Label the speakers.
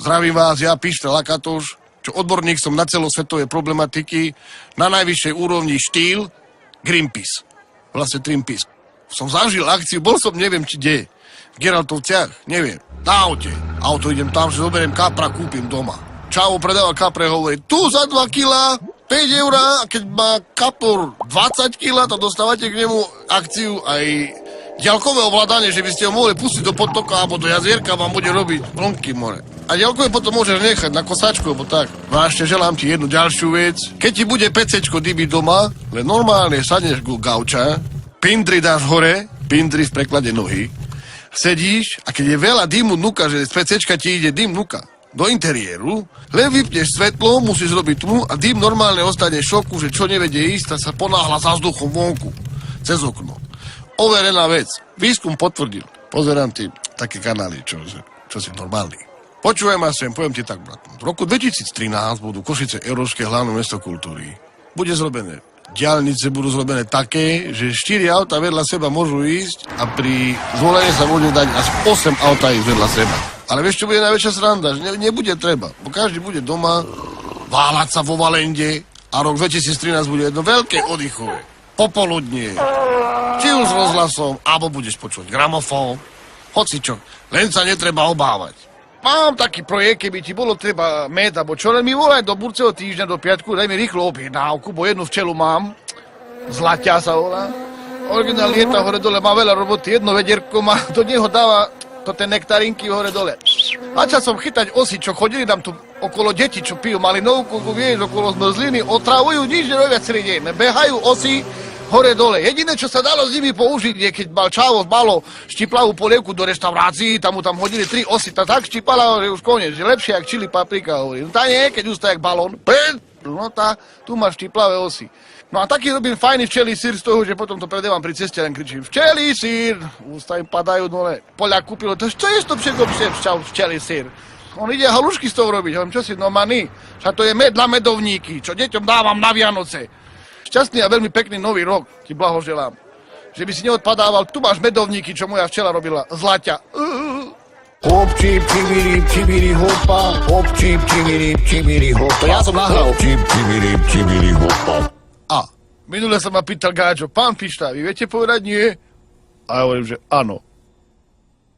Speaker 1: Zdravím vás, ja Pišta Lakatoš, čo odborník som na celosvetové problematiky, na najvyššej úrovni štýl Greenpeace. Vlastne Greenpeace. Som zažil akciu, bol som neviem či kde, v Geraltovciach, neviem, na aute. Auto idem tam, že zoberiem kapra, kúpim doma. Čavo predáva kapre, hovorí, tu za 2 kg, 5 eur, a keď má kapor 20 kg, to dostávate k nemu akciu aj ďalkové ovládanie, že by ste ho mohli pustiť do potoka alebo do jazierka, vám bude robiť vlnky more. A ďalkové potom môžeš nechať na kosačku, alebo tak. No a ešte želám ti jednu ďalšiu vec. Keď ti bude pecečko dybiť doma, len normálne sadneš go gauča, pindry dáš hore, pindry v preklade nohy, sedíš a keď je veľa dymu nuka, že z pecečka ti ide dym nuka do interiéru, len vypneš svetlo, musíš robiť tmu a dym normálne ostane v šoku, že čo nevedie ísť, tak sa ponáhla za vzduchom vonku, cez okno. Overená vec. Výskum potvrdil. Pozerám ti také kanály, čo si normálny. Počúvaj ma sem, poviem ti tak, brat. V roku 2013 budú Košice európske hlavné mesto kultúry. Bude zrobené. Diaľnice budú zrobené také, že 4 auta vedľa seba môžu ísť a pri zvolení sa môže dať až 8 auta ísť vedľa seba. Ale vieš, čo bude najväčšia sranda? Že nebude treba. Bo každý bude doma váľať sa vo Valende a rok 2013 bude jedno veľké oddychové. Popoludnie, či už s rozhlasom, alebo budeš počuť gramofón, hocičo, len sa netreba obávať. Mám taký projekt, keby ti bolo treba med, alebo čo, len mi volaj do budúceho týždňa, do piatku, daj mi rýchlo objednávku, bo jednu včelu mám, Zlatia sa volá, originál lieta hore dole, má veľa roboty, jedno vedierko má, do neho dáva to ten nektarinky hore dole. Začal som chytať osy, čo chodili tam tu okolo deti, čo pijú malinovku, vieš, okolo zmrzliny, otravujú, nič nerobia celý deň, behajú osy, hore dole. Jediné, čo sa dalo s nimi použiť, je keď mal Čavo malo štiplavú polievku do reštaurácií, tam mu hodili 3 osy, tak štipala, že už koniec, že lepšie jak čili paprika, hovorí. No tá nie, keď ústa jak balón, no tá, tu máš štiplavé osy. No a taký robím fajný včelí sír z toho, že potom to predávam pri ceste, len kričím včelí sír, ústa im padajú dole. Poľak kúpil, to čo je to včelí sír? On ide halušky z toho robiť, hovorím, čo si normálny? Však to je med na medovníky, čo deťom dávam na Vianoce. Šťastný a veľmi pekný nový rok ti blahoželám. Že by si neodpadával, tu máš medovníky, čo moja včela robila, Zlaťa.
Speaker 2: Hop, čip, čibiri, hopa, hop, čip, čibiri, hopa.
Speaker 1: To ja som nahral.
Speaker 2: Čip, čibiri, hopa.
Speaker 1: A minule sa ma pýtal Gáčo, pán Pišta, vy viete povedať nie? A ja hovorím, že áno.